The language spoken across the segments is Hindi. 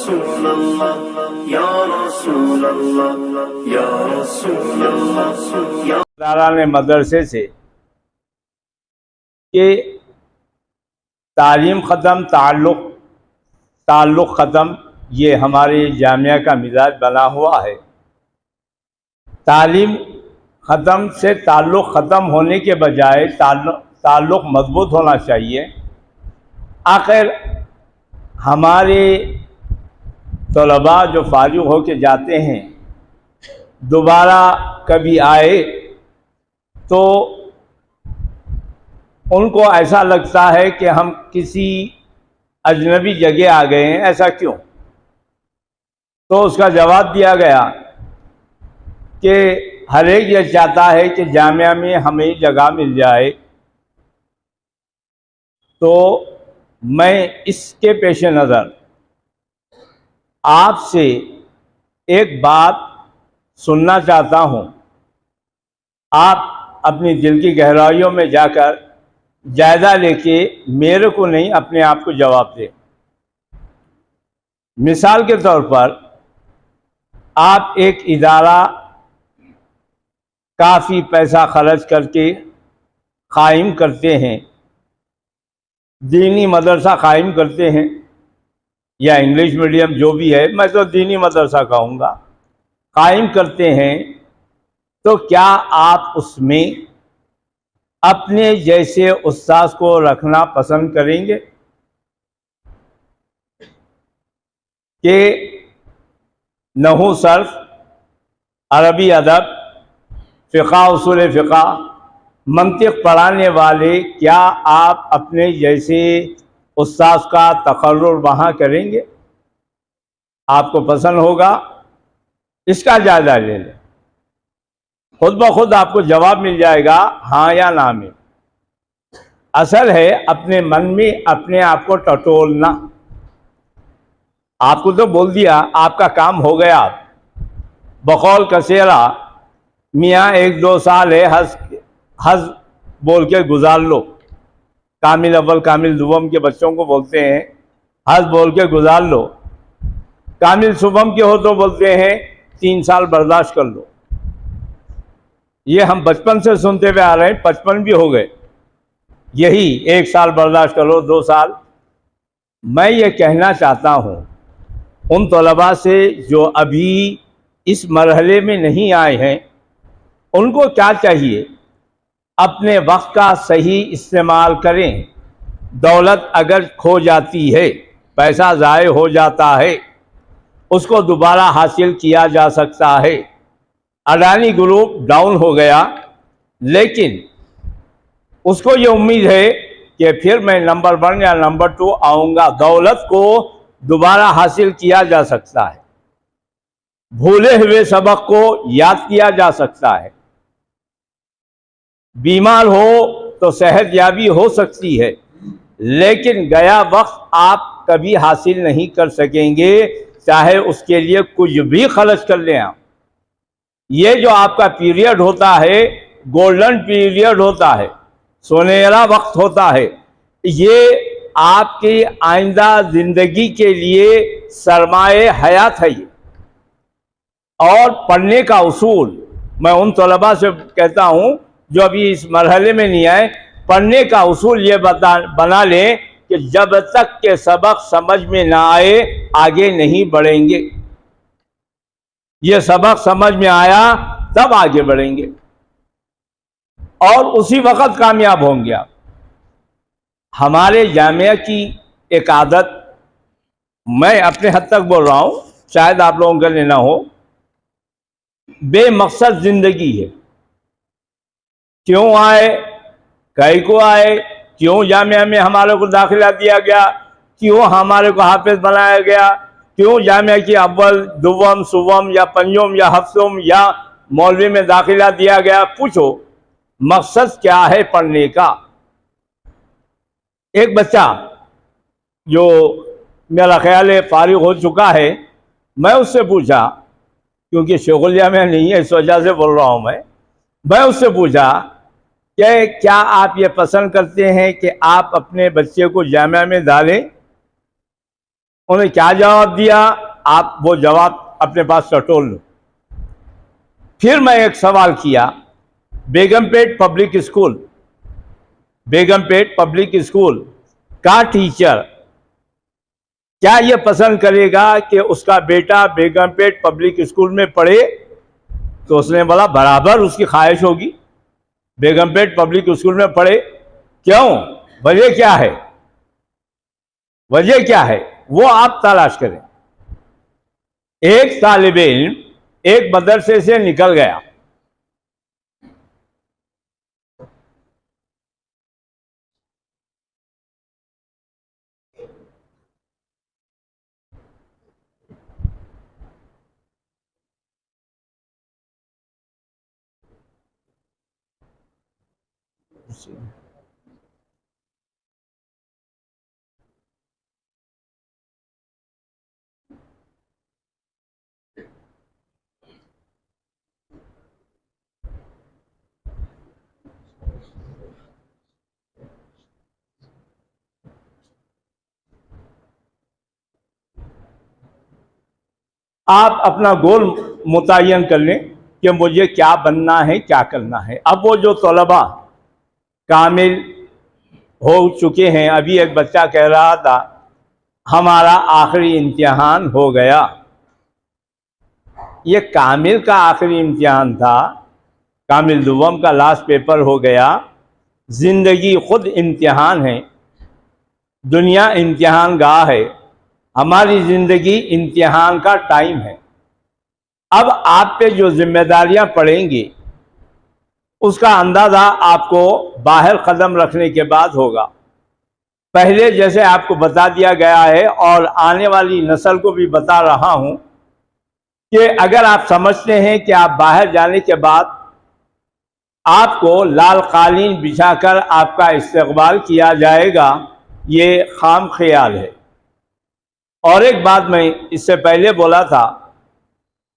रसूल अल्लाह या रसूल अल्लाह या रसूल अल्लाह या ताला ने मदरसे से कि तालीम ख़त्म ताल्लुक़ ख़त्म, ये हमारे जामिया का मिजाज बना हुआ है। तालीम ख़त्म से ताल्लुक़ ख़त्म होने के बजाय ताल्लुक़ मजबूत होना चाहिए। आखिर हमारे तलबा जो फारिग हो के जाते हैं, दोबारा कभी आए तो उनको ऐसा लगता है कि हम किसी अजनबी जगह आ गए हैं, ऐसा क्यों? तो उसका जवाब दिया गया कि हर एक ये चाहता है कि जामिया में हमें जगह मिल जाए। तो मैं इसके पेश नज़र आपसे एक बात सुनना चाहता हूँ। आप अपनी दिल की गहराइयों में जाकर जायज़ा लेके मेरे को नहीं, अपने आप को जवाब दें। मिसाल के तौर पर आप एक इदारा काफ़ी पैसा खर्च करके कायम करते हैं, दीनी मदरसा कायम करते हैं या इंग्लिश मीडियम जो भी है, मैं तो दीनी मदरसा कहूँगा, कायम करते हैं। तो क्या आप उसमें अपने जैसे उस्ताद को रखना पसंद करेंगे कि नहू सर्फ, अरबी अदब, फ़िक़्ह, उसूल फ़िक़्ह, मंतिक़ पढ़ाने वाले, क्या आप अपने जैसे उस्ताद का तक़र्रुर वहाँ करेंगे? आपको पसंद होगा? इसका जायज़ा ले लें, खुद ब खुद आपको जवाब मिल जाएगा हाँ या ना में। असल है अपने मन में अपने आप को टटोलना। आपको तो बोल दिया, आपका काम हो गया। बकौल कसेरा मियाँ 1-2 साल है, हज बोल के गुजार लो। कामिल अव्वल कामिल दुवम के बच्चों को बोलते हैं हज बोल के गुजार लो। कामिल सुबम के हो तो बोलते हैं 3 साल बर्दाश्त कर लो। ये हम बचपन से सुनते हुए आ रहे हैं, 55 भी हो गए, यही 1 साल बर्दाश्त करो, 2 साल। मैं ये कहना चाहता हूँ उन तलबा से जो अभी इस मरहले में नहीं आए हैं, उनको क्या चाहिए? अपने वक्त का सही इस्तेमाल करें। दौलत अगर खो जाती है, पैसा ज़ाय हो जाता है, उसको दोबारा हासिल किया जा सकता है। अडानी ग्रुप डाउन हो गया, लेकिन उसको ये उम्मीद है कि फिर मैं नंबर 1 या नंबर 2 आऊँगा। दौलत को दोबारा हासिल किया जा सकता है, भूले हुए सबक को याद किया जा सकता है। बीमार हो तो सेहत याबी हो सकती है, लेकिन गया वक्त आप कभी हासिल नहीं कर सकेंगे, चाहे उसके लिए कुछ भी खर्च कर लें आप। ये जो आपका पीरियड होता है, गोल्डन पीरियड होता है, सुनहरा वक्त होता है, ये आपकी आइंदा ज़िंदगी के लिए सरमाए हयात है। और पढ़ने का उसूल मैं उन तलबा से कहता हूँ जो अभी इस मरहले में नहीं आए, पढ़ने का उसूल ये बना लें कि जब तक के सबक समझ में ना आए आगे नहीं बढ़ेंगे। ये सबक समझ में आया तब आगे बढ़ेंगे और उसी वक्त कामयाब होंगे आप। हमारे जामिया की एक आदत, मैं अपने हद तक बोल रहा हूँ, शायद आप लोगों का लेना हो, बेमकसद जिंदगी है। क्यों आए, कई को आए, क्यों जामिया में हमारे को दाखिला दिया गया, क्यों हमारे को हाफिज बनाया गया, क्यों जामिया की अव्वल दुवम सुवम या पंजम या हफ्तम या मौलवी में दाखिला दिया गया। पूछो मकसद क्या है पढ़ने का। एक बच्चा जो मेरा ख्याल है फारिग हो चुका है, मैं उससे पूछा, क्योंकि शेखुल जामिया नहीं है इस वजह से बोल रहा हूँ मैं उससे पूछा कि क्या आप ये पसंद करते हैं कि आप अपने बच्चे को जामिया में डालें उन्हें क्या जवाब दिया, आप वो जवाब अपने पास टटोल लो। फिर मैं एक सवाल किया, Begumpet public school, Begumpet public school का टीचर क्या ये पसंद करेगा कि उसका बेटा बेगमपेट पब्लिक स्कूल में पढ़े? तो उसने बोला बराबर उसकी ख्वाहिश होगी, बेगमपेट पब्लिक स्कूल में पढ़े। क्यों? वजह क्या है? वजह क्या है वो आप तलाश करें। एक तालिब इल्म एक मदरसे से निकल गया, आप अपना गोल मुतय्यन कर लें कि मुझे क्या बनना है, क्या करना है। अब वो जो तलबा कामिल हो चुके हैं, अभी एक बच्चा कह रहा था हमारा आखिरी इम्तिहान हो गया। ये कामिल का आखिरी इम्तिहान था, कामिल दुवम का लास्ट पेपर हो गया। ज़िंदगी खुद इम्तिहान है, दुनिया इम्तिहान गाह है, हमारी ज़िंदगी इम्तिहान का टाइम है। अब आप पे जो जिम्मेदारियां पड़ेंगी उसका अंदाज़ा आपको बाहर कदम रखने के बाद होगा। पहले जैसे आपको बता दिया गया है और आने वाली नस्ल को भी बता रहा हूं कि अगर आप समझते हैं कि आप बाहर जाने के बाद आपको लाल कालीन बिछाकर आपका इस्तकबाल किया जाएगा, ये खाम ख्याल है। और एक बात मैं इससे पहले बोला था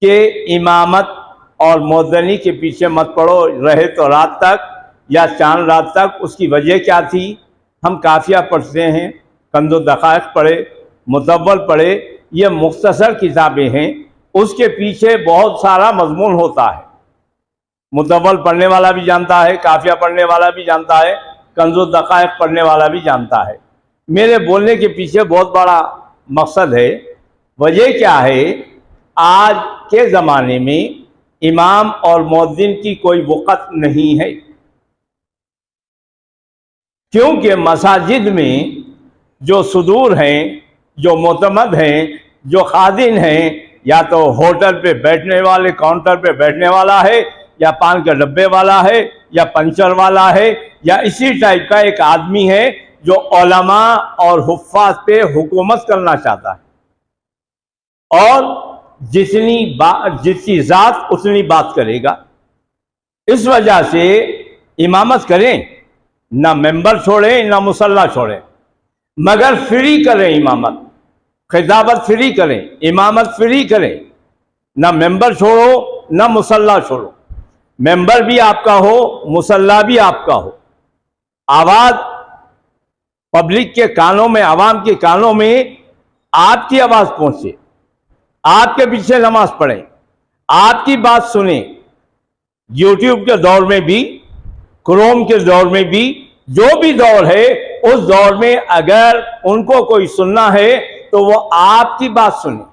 कि इमामत और मौदनी के पीछे मत पड़ो, रहे तो रात तक या चांद रात तक। उसकी वजह क्या थी? हम काफिया पढ़ते हैं, कंदो दक़ाइक़ पढ़े, मुतव्वल पढ़े, ये मुख्तसर किताबें हैं, उसके पीछे बहुत सारा मजमून होता है। मुतव्वल पढ़ने वाला भी जानता है, काफिया पढ़ने वाला भी जानता है, कंदो दक़ाइक़ पढ़ने वाला भी जानता है। मेरे बोलने के पीछे बहुत बड़ा मकसद है। वजह क्या है? आज के ज़माने में इमाम और मुअज्जिन की कोई वक़्त नहीं है, क्योंकि मसाजिद में जो सुदूर हैं, जो मोतमद हैं, जो खादिन हैं, या तो होटल पे बैठने वाले, काउंटर पे बैठने वाला है, या पान के डब्बे वाला है, या पंचर वाला है, या इसी टाइप का एक आदमी है जो उलमा और हुफ़्फ़ाज़ पे हुकूमत करना चाहता है और जिसकी ज़ात उतनी बात करेगा। इस वजह से इमामत करें, ना मेंबर छोड़ें ना मुसल्ला छोड़ें, मगर फ्री करें इमामत, खिताबत फ्री करें, इमामत फ्री करें, ना मेंबर छोड़ो ना मुसल्ला छोड़ो। मेंबर भी आपका हो, मुसल्ला भी आपका हो, आवाज़ पब्लिक के कानों में, आवाम के कानों में आपकी आवाज़ पहुंचे, आपके पीछे नमाज पढ़ें, आपकी बात सुने। यूट्यूब के दौर में भी, क्रोम के दौर में भी, जो भी दौर है उस दौर में अगर उनको कोई सुनना है तो वो आपकी बात सुने।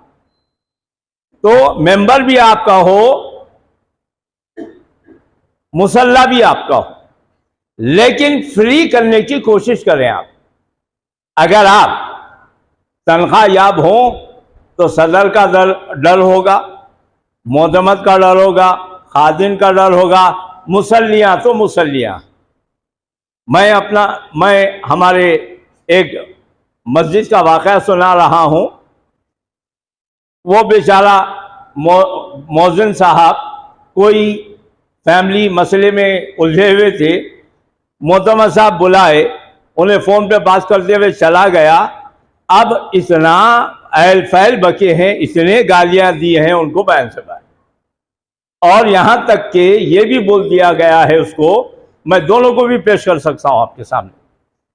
तो मेंबर भी आपका हो, मुसल्ला भी आपका हो, लेकिन फ्री करने की कोशिश करें आप। अगर आप तनख्वाह याब हों तो सदर का डर होगा, मोतमद का डर होगा, खादिन का डर होगा, मुसल्लियाँ तो मुसल्लियाँ। मैं हमारे एक मस्जिद का वाक़या सुना रहा हूँ। वो बेचारा मौज़िन साहब कोई फैमिली मसले में उलझे हुए थे, मोतमद साहब बुलाए, उन्हें फ़ोन पे बात करते हुए चला गया। अब इतना अहल फैल बके हैं, इतने गालियां दी हैं उनको बयान से बाहर, और यहां तक कि ये भी बोल दिया गया है उसको, मैं दोनों को भी पेश कर सकता हूं आपके सामने,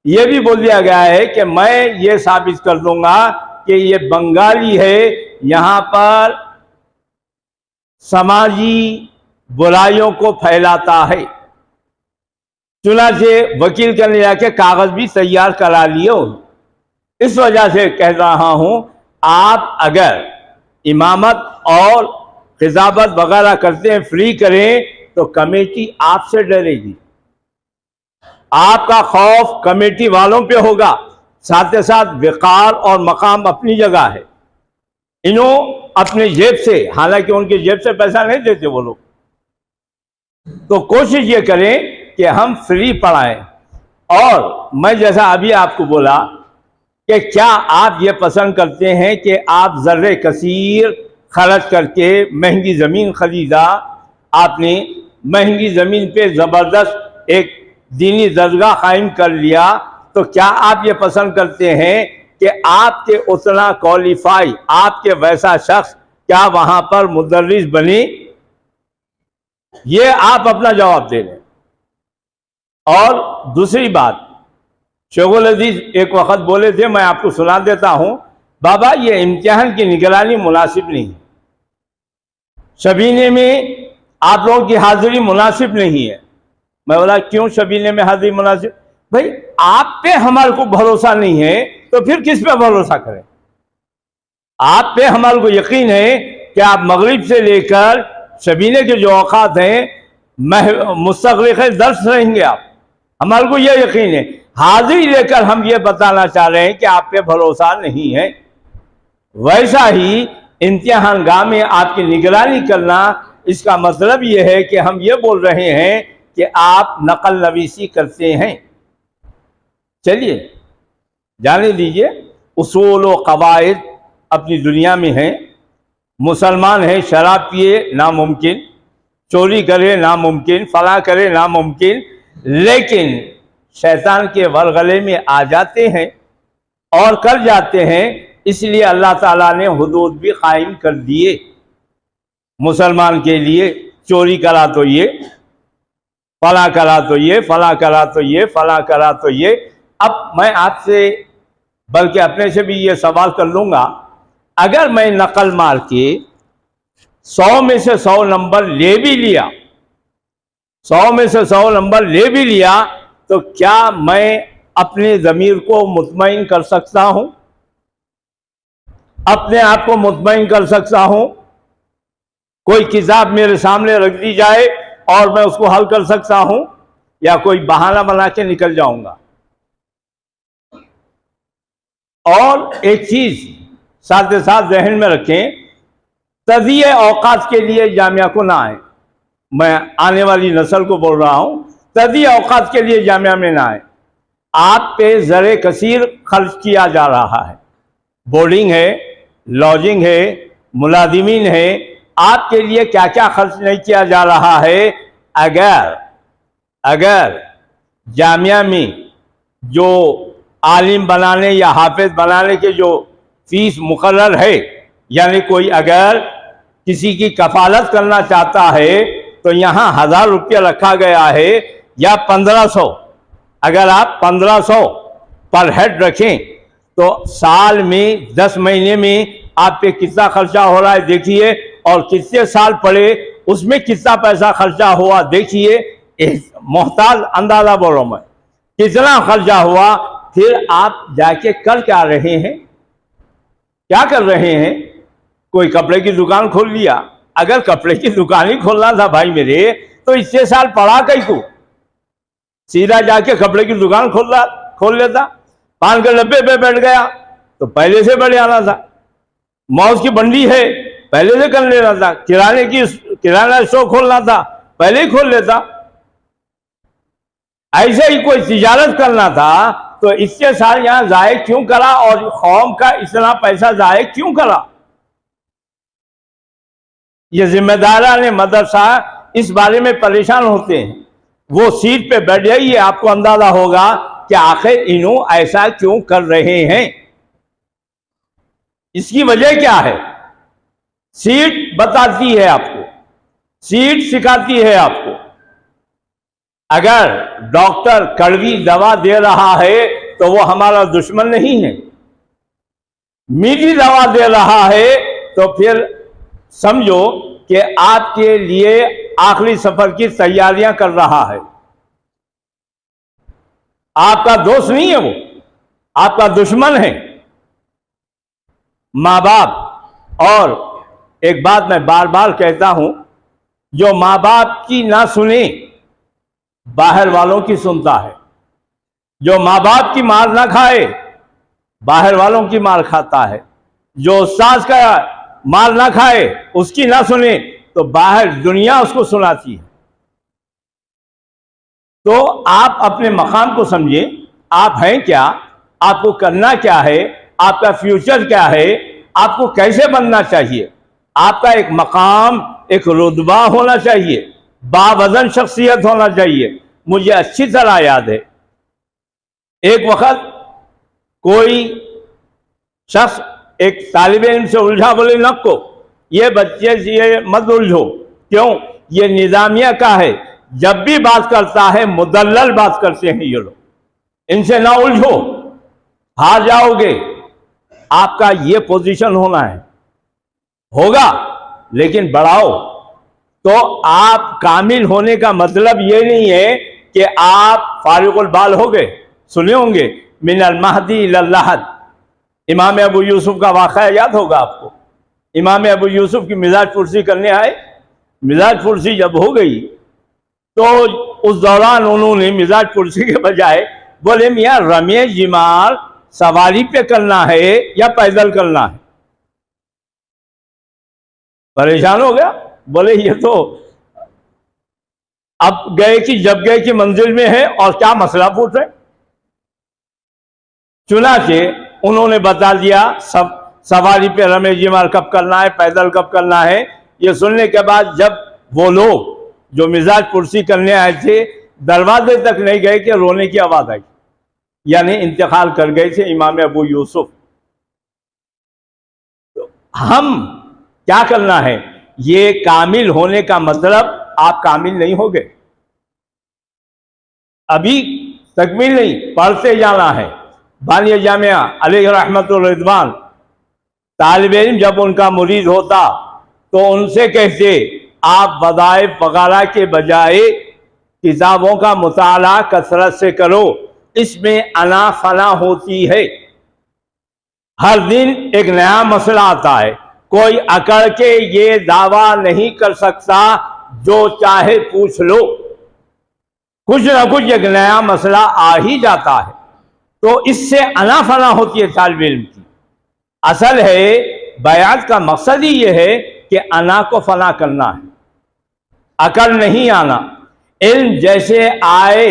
ये भी बोल दिया गया है कि मैं ये साबित कर दूंगा कि ये बंगाली है, यहाँ पर समाजी बुराइयों को फैलाता है। चुनाचे वकील करने जाके कागज भी तैयार करा लियो। इस वजह से कह रहा हूं, आप अगर इमामत और खिजाबत वगैरह करते हैं, फ्री करें, तो कमेटी आपसे डरेगी। आपका खौफ कमेटी वालों पे होगा। साथ ही साथ विकार और मकाम अपनी जगह है। इन्हों अपने जेब से, हालांकि उनके जेब से पैसा नहीं देते वो लोग, तो कोशिश ये करें कि हम फ्री पढ़ाएं। और मैं जैसा अभी आपको बोला कि क्या आप ये पसंद करते हैं कि आप ज़र्रे कसीर खर्च करके महंगी ज़मीन खरीदा, आपने महंगी ज़मीन पे ज़बरदस्त एक दीनी दरगाह कायम कर लिया, तो क्या आप ये पसंद करते हैं कि आपके उतना क्वालिफाई, आपके वैसा शख्स क्या वहां पर मुदर्रिस बने? ये आप अपना जवाब दे दें। और दूसरी बात, शेखुल अजीज एक वक्त बोले थे, मैं आपको सुना देता हूं, बाबा ये इम्तिहान की निगरानी मुनासिब नहीं है, शबीने में आप लोगों की हाजिरी मुनासिब नहीं है। मैं बोला क्यों शबीने में हाजिरी मुनासिब? भाई आप पे हमारे को भरोसा नहीं है, तो फिर किस पे भरोसा करें? आप पे हमारे को यकीन है कि आप मगरिब से लेकर शबीने के जो औकात हैं मुस्तक़रिक़ दर्स रहेंगे आप, हमारे को यह यकीन है। हाजिरी लेकर हम ये बताना चाह रहे हैं कि आप पे भरोसा नहीं है। वैसा ही इम्तिहान गाह में आपकी निगरानी करना, इसका मतलब यह है कि हम ये बोल रहे हैं कि आप नकल नवीसी करते हैं। चलिए जाने दीजिए, उसूल व कवायद अपनी दुनिया में हैं। मुसलमान हैं, शराब पिए नामुमकिन, चोरी करे नामुमकिन, फला करे नामुमकिन, लेकिन शैतान के वलगले में आ जाते हैं और कर जाते हैं। इसलिए अल्लाह ताला ने हुदूद भी कायम कर दिए मुसलमान के लिए। चोरी करा तो ये, फला करा तो ये, फला करा तो ये, फला करा तो ये। अब मैं आपसे बल्कि अपने से भी ये सवाल कर लूँगा, अगर मैं नकल मार के 100 में से 100 नंबर ले भी लिया, 100 में से 100 नंबर ले भी लिया, तो क्या मैं अपने ज़मीर को मुतमईन कर सकता हूं? अपने आप को मुतमईन कर सकता हूं? कोई किताब मेरे सामने रख दी जाए और मैं उसको हल कर सकता हूं, या कोई बहाना बना के निकल जाऊंगा? और एक चीज साथ ही साथ जहन में रखें, तज़िये औकात के लिए जामिया को ना आए। मैं आने वाली नस्ल को बोल रहा हूं, तज़िये औकात के लिए जामिया में ना आए। आप पे ज़रे कसीर खर्च किया जा रहा है, बोर्डिंग है, लॉजिंग है, मुलाजिमीन है, आपके लिए क्या क्या खर्च नहीं किया जा रहा है। अगर जामिया में जो आलिम बनाने या हाफिज बनाने के जो फीस मुकर्रर है, यानी कोई अगर किसी की कफालत करना चाहता है तो यहाँ 1000 रुपया रखा गया है या 1500। अगर आप 1500 पर हेड रखें तो साल में 10 महीने में आप पे कितना खर्चा हो रहा है देखिए, और कितने साल पड़े उसमें कितना पैसा खर्चा हुआ देखिए। मोहताज अंदाजा बोल रहा हूं मैं, कितना खर्चा हुआ। फिर आप जाके कर क्या रहे हैं? क्या कर रहे हैं? कोई कपड़े की दुकान खोल लिया। अगर कपड़े की दुकान ही खोलना था भाई मेरे, तो इतने साल पढ़ा कहीं को, सीधा जाके कपड़े की दुकान खोल लेता। पान के डब्बे पे बैठ गया तो पहले से बढ़ जाना था। मौज की बंडी है, पहले से कर लेना था। किराना स्टोर खोलना था, पहले ही खोल लेता। ऐसे ही कोई तिजारत करना था तो इससे साल यहां जाए क्यों करा, और कौम का इतना पैसा जाए क्यों करा? ये जिम्मेदारान मदरसा इस बारे में परेशान होते हैं। वो सीट पे बैठ जाइए, आपको अंदाजा होगा कि आखिर इन्हों ऐसा क्यों कर रहे हैं। इसकी वजह क्या है? सीट बताती है आपको, सीट सिखाती है आपको। अगर डॉक्टर कड़वी दवा दे रहा है तो वो हमारा दुश्मन नहीं है। मीठी दवा दे रहा है तो फिर समझो कि आपके लिए आखिरी सफर की तैयारियां कर रहा है। आपका दोस्त नहीं है, वो आपका दुश्मन है। माँ बाप, और एक बात मैं बार बार कहता हूं, जो माँ बाप की ना सुने बाहर वालों की सुनता है। जो माँ बाप की मार ना खाए बाहर वालों की मार खाता है। जो उस्ताद का मार ना खाए, उसकी ना सुने तो बाहर दुनिया उसको सुनाती है। तो आप अपने मकाम को समझे, आप हैं क्या, आपको करना क्या है, आपका फ्यूचर क्या है, आपको कैसे बनना चाहिए। आपका एक मकाम, एक रुतबा होना चाहिए, बावजन शख्सियत होना चाहिए। मुझे अच्छी तरह याद है, एक वक्त कोई शख्स एक तालिब इल्म से उलझा, बोले नको ये बच्चे से ये मत उलझो, क्यों, ये निजामिया का है, जब भी बात करता है मुदल्लल बात करते हैं ये लोग, इनसे ना उलझो, हार जाओगे। आपका ये पोजीशन होना है, होगा, लेकिन बढ़ाओ। तो आप कामिल होने का मतलब ये नहीं है कि आप फारिकुल बाल हो गए। सुने होंगे मिनल महदी इलल लहद, इमाम अबू यूसुफ का वाक़या याद होगा आपको। इमाम अबू यूसुफ की मिजाज पुरसी करने आए, मिजाज पुरसी जब हो गई तो उस दौरान उन्होंने मिजाज पुरसी के बजाय बोले मियाँ रमे जिमार सवारी पे करना है या पैदल करना है। परेशान हो गया, बोले ये तो अब गए कि जब गए कि मंजिल में है और क्या मसला पूछ रहे। चुनाचे उन्होंने बता दिया सब, सवारी पे रमे जिमार कब करना है, पैदल कब करना है। ये सुनने के बाद जब वो लोग जो मिजाज पुरसी करने आए थे दरवाजे तक नहीं गए कि रोने की आवाज आई, यानी इंतकाल कर गए थे इमाम अबू यूसुफ। तो हम क्या करना है, ये कामिल होने का मतलब आप कामिल नहीं हो गए, अभी तकमील नहीं, पढ़ते जाना है। बानिया जामिया अलैहि रहमतुर रिदवान तालिब इल्म जब उनका मुरीद होता तो उनसे कहते आप वज़ाइफ वगैरह के बजाय किताबों का मुताला कसरत से करो, इसमें अना फना होती है। हर दिन एक नया मसला आता है, कोई अकड़ के ये दावा नहीं कर सकता जो चाहे पूछ लो, कुछ ना कुछ एक नया मसला आ ही जाता है। तो इससे अना फना होती है तालिब इल्म की। असल है बयात का मकसद ही ये है कि अना को फना करना है, अकल नहीं आना। इल्म जैसे आए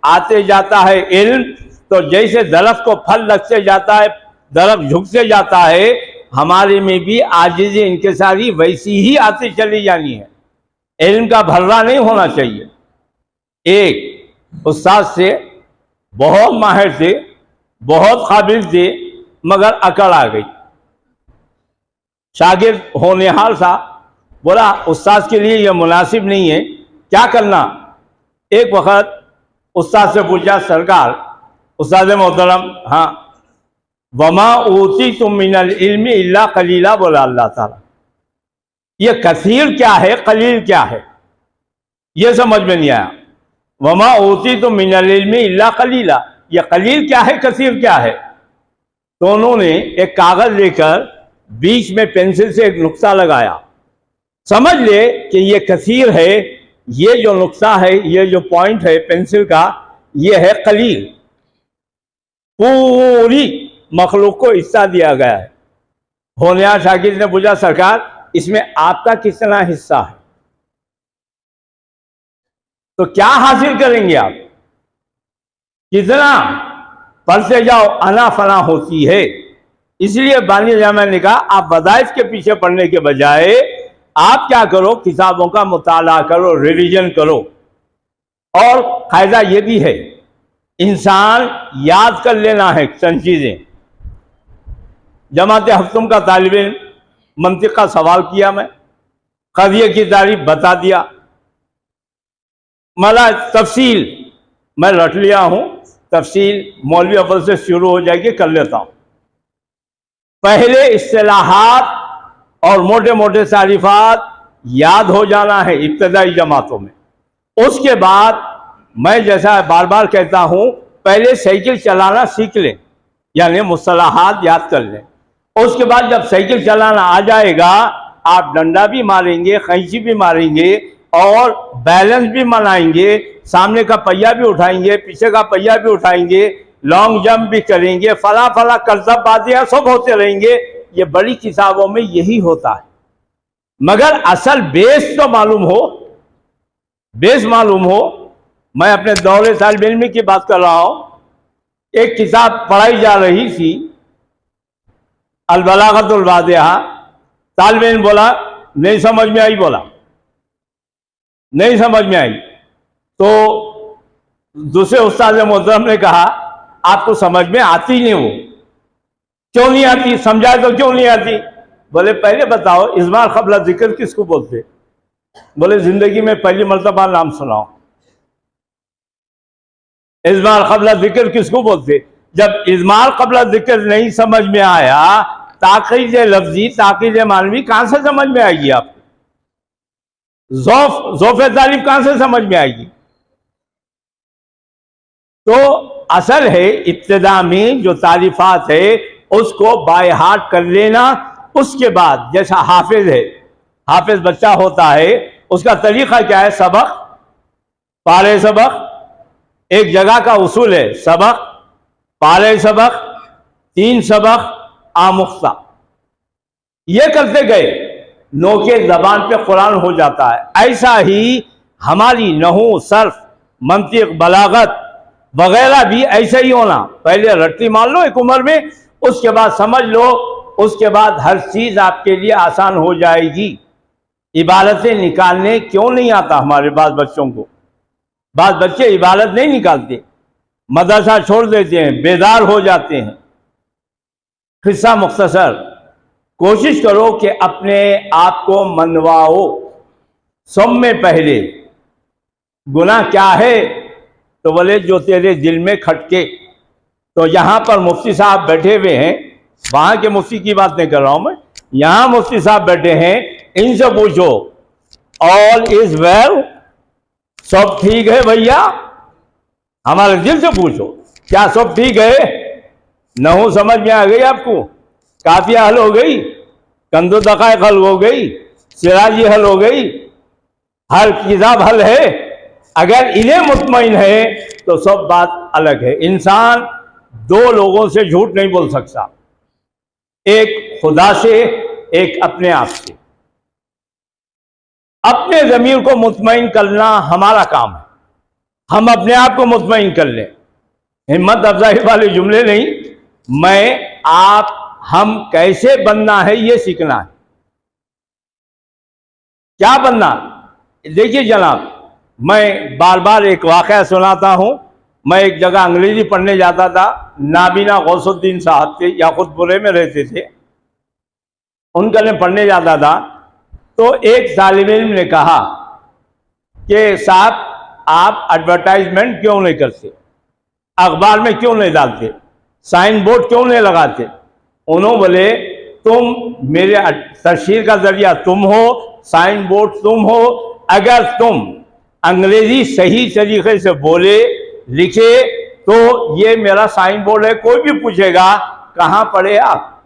आते जाता है इल्म, तो जैसे दरख्त को फल लगते जाता है, दरख्त झुकते जाता है, हमारे में भी आजिज़ी इंकिसारी वैसी ही आती चली जानी है। इल्म का भर्रा नहीं होना चाहिए। एक उस्ताद से बहुत माहिर थे, बहुत काबिल थे, मगर अकड़ आ गई। शागिर्द होनहार था, बोला उस्ताद के लिए यह मुनासिब नहीं है, क्या करना। एक वक्त उस्ताद से पूछा, सरकार उस्ताद मोहतरम, हाँ, वमा ऊती तुम मिनल इल्मी इल्ला कलीला, बोला अल्लाह ताला। ये कसीर क्या है, कलील क्या है, ये समझ में नहीं आया। वमा ऊती तुम मिनल इल्मी इल्ला कलीला, ये कलील क्या है, कसीर क्या है। तो उन्होंने एक कागज लेकर बीच में पेंसिल से एक नुक्ता लगाया, समझ ले कि ये कसीर है, ये जो नुक्ता है, ये जो पॉइंट है पेंसिल का, ये है कलील। पूरी मखलूक को हिस्सा दिया गया है। होनहार शागिर्द ने पूछा, सरकार इसमें आपका कितना हिस्सा है, तो क्या हासिल करेंगे आप, कितना, पढ़ते जाओ, अना फना होती है। इसलिए बानी जामिया ने कहा आप वज़ाइफ के पीछे पढ़ने के बजाय आप क्या करो, किताबों का मुताला करो, रिवीजन करो। और कायदा ये भी है, इंसान याद कर लेना है चंद चीजें। जमात हफ्तुम का तालिब इल्म, मंतिक का सवाल किया, मैं कज़िये की तारीफ बता दिया, मला तफसील मैं रट लिया हूं, तफसील मौलवी अव्वल से शुरू हो जाएगी, कर लेता हूं। पहले इस्तिलाहात और मोटे मोटे तारीफात याद हो जाना है इब्तदाई जमातों में। उसके बाद मैं जैसा बार बार कहता हूं, पहले साइकिल चलाना सीख लें, यानी मुस्तलाहात याद कर लें। उसके बाद जब साइकिल चलाना आ जाएगा, आप डंडा भी मारेंगे, कैंची भी मारेंगे और बैलेंस भी बनाएंगे, सामने का पहिया भी उठाएंगे, पीछे का पहिया भी उठाएंगे, लॉन्ग जंप भी करेंगे, फला फला करतब बातें सब होते रहेंगे। ये बड़ी किताबों में यही होता है, मगर असल बेस तो मालूम हो, बेस मालूम हो। मैं अपने दौरे तालिब इल्मी की बात कर रहा हूं। एक किताब पढ़ाई जा रही थी, अल बलागतुल वादिहा। तालिब इल्म बोला नहीं समझ में आई, बोला नहीं समझ में आई। तो दूसरे उस्ताद मोहतरम ने कहा आपको समझ में आती नहीं, वो क्यों नहीं आती, समझाए तो क्यों नहीं आती? बोले पहले बताओ इज़मार क़ब्ल ज़िक्र किसको बोलते? बोले जिंदगी में पहली मर्तबा नाम सुनाओ। इज़मार क़ब्ल ज़िक्र किसको बोलते? जब इज़मार क़ब्ल ज़िक्र नहीं समझ में आया, ताक़ीद लफ्जी ताक़ीद मानवी कहां से समझ में आएगी आपको? ज़ौफ़ तारीफ कहां से समझ में आएगी? तो असल है इब्तिदा में जो तारीफात है उसको बाय हार्ट कर लेना। उसके बाद जैसा हाफिज है, हाफिज बच्चा होता है, उसका तरीका क्या है? सबक पाले सबक, एक जगह का उसूल है सबक पाले सबक, 3 सबक आमुख्ता। ये करते गए नोके जबान पे कुरान हो जाता है। ऐसा ही हमारी नहू सर्फ मंतिक बलागत वगैरह भी ऐसे ही होना। पहले रट्टी मान लो एक उम्र में, उसके बाद समझ लो, उसके बाद हर चीज आपके लिए आसान हो जाएगी। इबारतें निकालने क्यों नहीं आता हमारे बाल बच्चों को? बाल बच्चे इबारत नहीं निकालते, मदरसा छोड़ देते हैं, बेदार हो जाते हैं। किस्सा मुख्तसर, कोशिश करो कि अपने आप को मनवाओ। सब में पहले गुनाह क्या है? तो बोले जो तेरे दिल में खटके। तो यहाँ पर मुफ्ती साहब बैठे हुए हैं, वहां के मुफ्ती की बात नहीं कर रहा हूं मैं, यहां मुफ्ती साहब बैठे हैं, इनसे पूछो ऑल इज वेल, सब ठीक है भैया? हमारे दिल से पूछो क्या सब ठीक है? नहू समझ में आ गई आपको? काफिया हल हो गई, कंदो दकाइक हल हो गई, सिराजी हल हो गई, हर किताब हल है। अगर इन्हें मुतमईन है तो सब बात अलग है। इंसान 2 लोगों से झूठ नहीं बोल सकता, एक खुदा से, एक अपने आप से। अपने ज़मीर को मुतमईन करना हमारा काम है, हम अपने आप को मुतमईन कर लें। हिम्मत अफजाई वाले जुमले नहीं, मैं आप हम कैसे बनना है ये सीखना है। क्या बनना? देखिए जनाब, मैं बार बार एक वाक़या सुनाता हूं। मैं एक जगह अंग्रेजी पढ़ने जाता था, नाबीना गौसुद्दीन साहब थे, याकुतपुरे में रहते थे, उनका मैं पढ़ने जाता था। तो एक तालिब इल्म ने कहा कि साहब आप एडवर्टाइजमेंट क्यों नहीं करते, अखबार में क्यों नहीं डालते, साइन बोर्ड क्यों नहीं लगाते? उन्होंने बोले तुम मेरे तशहीर का जरिया तुम हो, साइन बोर्ड तुम हो। अगर तुम अंग्रेजी सही तरीके से बोले लिखे तो ये मेरा साइन बोर्ड है। कोई भी पूछेगा कहां पढ़े आप,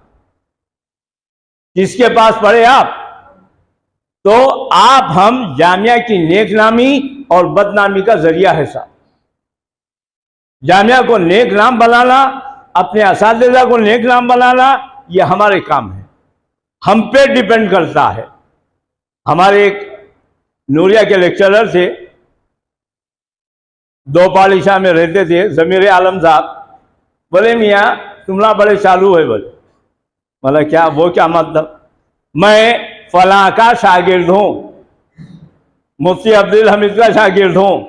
किसके पास पढ़े आप? तो आप हम जामिया की नेकनामी और बदनामी का जरिया है साहब। जामिया को नेक नाम बनाना, अपने असातिज़ा को नेक नाम बनाना, ये हमारे काम है, हम पे डिपेंड करता है। हमारे एक नूरिया के लेक्चरर थे, 2 पालिशा में रहते थे, ज़मीर आलम साहब। बोले मियाँ तुमरा बड़े चालू है। बोले बोला क्या? वो क्या मतलब? मैं फलां का शागिर्द हूँ, मुफ्ती अब्दुल हमीद का शागिर्द हूँ,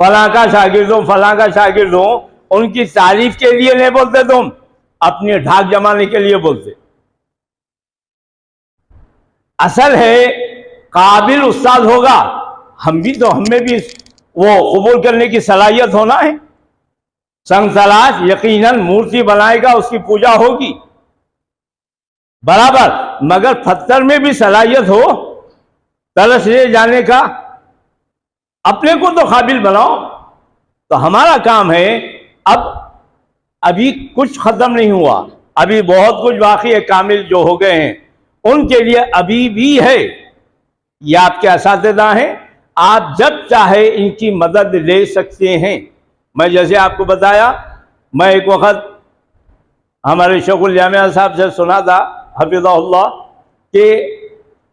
फलां का शागिर्द हूँ, फलां का शागिर्द हूँ। उनकी तारीफ के लिए नहीं बोलते, तुम अपनी ढाक जमाने के लिए बोलते। असल है काबिल उस्ताद होगा, हम भी तो, हमें भी वो कबूल करने की सलाहियत होना है। संग तलाश यकीनन मूर्ति बनाएगा, उसकी पूजा होगी। बराबर, मगर पत्थर में भी सलाहियत हो तरस ले जाने का, अपने को तो काबिल बनाओ। तो हमारा काम है, अब अभी कुछ खत्म नहीं हुआ, अभी बहुत कुछ बाकी है। कामिल जो हो गए हैं उनके लिए अभी भी है। ये आपके असातिज़ा हैं, आप जब चाहे इनकी मदद ले सकते हैं। मैं जैसे आपको बताया, मैं एक वक्त हमारे शेखुल जामिया साहब से सुना था हफिज़हुल्लाह कि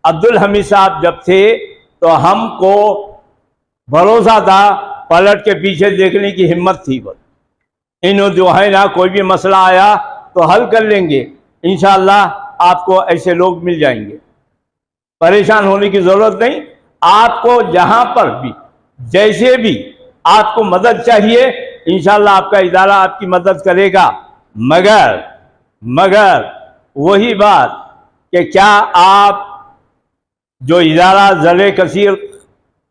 अब्दुल हमीद साहब जब थे तो हमको भरोसा था, पलट के पीछे देखने की हिम्मत थी। बस इन्हों जो है ना, कोई भी मसला आया तो हल कर लेंगे, इंशाअल्लाह आपको ऐसे लोग मिल जाएंगे, परेशान होने की जरूरत नहीं। आपको जहां पर भी जैसे भी आपको मदद चाहिए, इंशाअल्लाह आपका इदारा आपकी मदद करेगा। मगर वही बात कि क्या आप जो इदारा ज़रे कसीर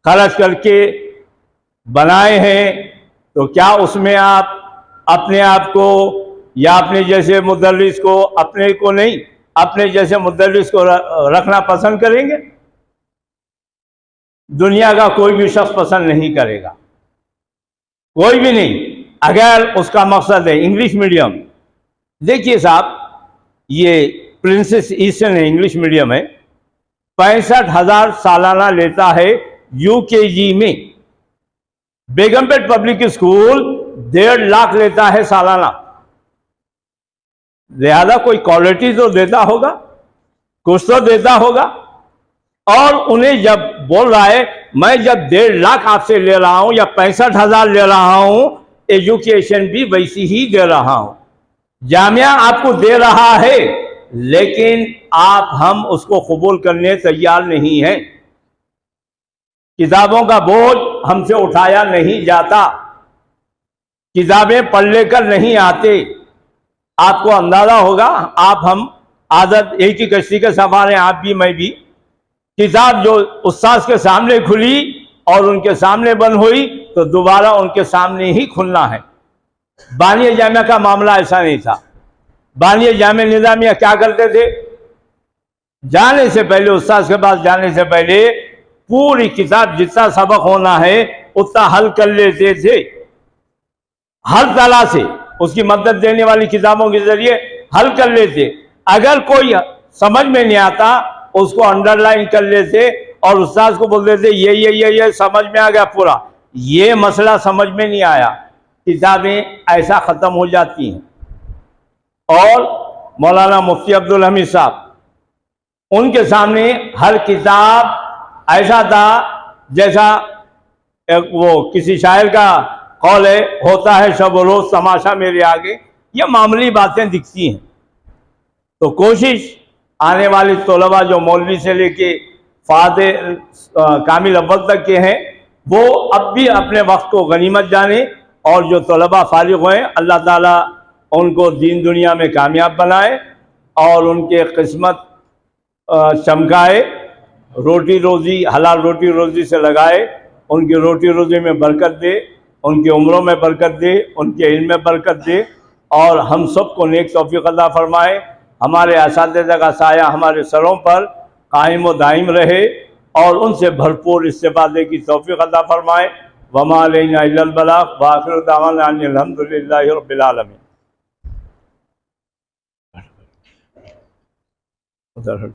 खर्च करके बनाए हैं, तो क्या उसमें आप अपने आप को या अपने जैसे मुदर्रिस को, अपने को नहीं, अपने जैसे मुदर्रिस को रखना पसंद करेंगे? दुनिया का कोई भी शख्स पसंद नहीं करेगा, कोई भी नहीं, अगर उसका मकसद है इंग्लिश मीडियम। देखिए साहब, ये प्रिंसेस ईस्टर्न है, इंग्लिश मीडियम है, 65,000 सालाना लेता है यूकेजी में। बेगमपेट पब्लिक स्कूल 1.5 लाख लेता है सालाना। लिहाजा कोई क्वालिटी तो देता होगा, कुछ तो देता होगा। और उन्हें जब बोल रहा है मैं जब 1.5 लाख आपसे ले रहा हूं या 65,000 ले रहा हूं, एजुकेशन भी वैसी ही दे रहा हूं। जामिया आपको दे रहा है, लेकिन हम उसको कबूल करने तैयार नहीं हैं। किताबों का बोझ हमसे उठाया नहीं जाता, किताबें पढ़ लेकर नहीं आते। आपको अंदाजा होगा, हम आदत एक ही कश्ती के सवार हैं, आप भी मैं भी। किताब जो उस्ताद के सामने खुली और उनके सामने बंद हुई तो दोबारा उनके सामने ही खुलना है। बानिया जामिया का मामला ऐसा नहीं था। बानिया जामिया निजामिया क्या करते थे, जाने से पहले, उस्ताद के पास जाने से पहले पूरी किताब जितना सबक होना है उतना हल कर लेते थे। हर तरह से उसकी मदद देने वाली किताबों के जरिए हल कर लेते। अगर कोई समझ में नहीं आता उसको अंडरलाइन कर लेते और उस्ताद को बोल देते ये समझ में आ गया पूरा, ये मसला समझ में नहीं आया, किताबें ऐसा ख़त्म हो जाती हैं। और मौलाना मुफ्ती अब्दुल हमीद साहब, उनके सामने हर किताब ऐसा था जैसा वो किसी शायर का कौल है, होता है शब रोज तमाशा मेरे आगे। ये मामूली बातें दिखती हैं। तो कोशिश आने वाले तलबा जो मौलवी से लेके फादे कामिल अव्वल तक के हैं, वो अब भी अपने वक्त को गनीमत जाने, और जो तलबा फारिग हुए अल्लाह ताला उनको दीन दुनिया में कामयाब बनाए और उनके किस्मत चमकाए, रोटी रोज़ी हलाल रोटी रोज़ी से लगाए, उनकी रोटी रोज़ी में बरकत दे, उनकी उम्रों में बरकत दे, उनके इल्म में बरकत दे, और हम सब को नेक तौफीक अता फरमाए। हमारे असातिज़ा का साया हमारे सरों पर कायम व दायम रहे और उनसे भरपूर इस्तिफ़ादे की तौफीक अता फरमाए। वमा अलैना इल्लल बलाग व आखिरु दावाना अनिल हम्दुलिल्लाहि रब्बिल आलमीन। उधर हट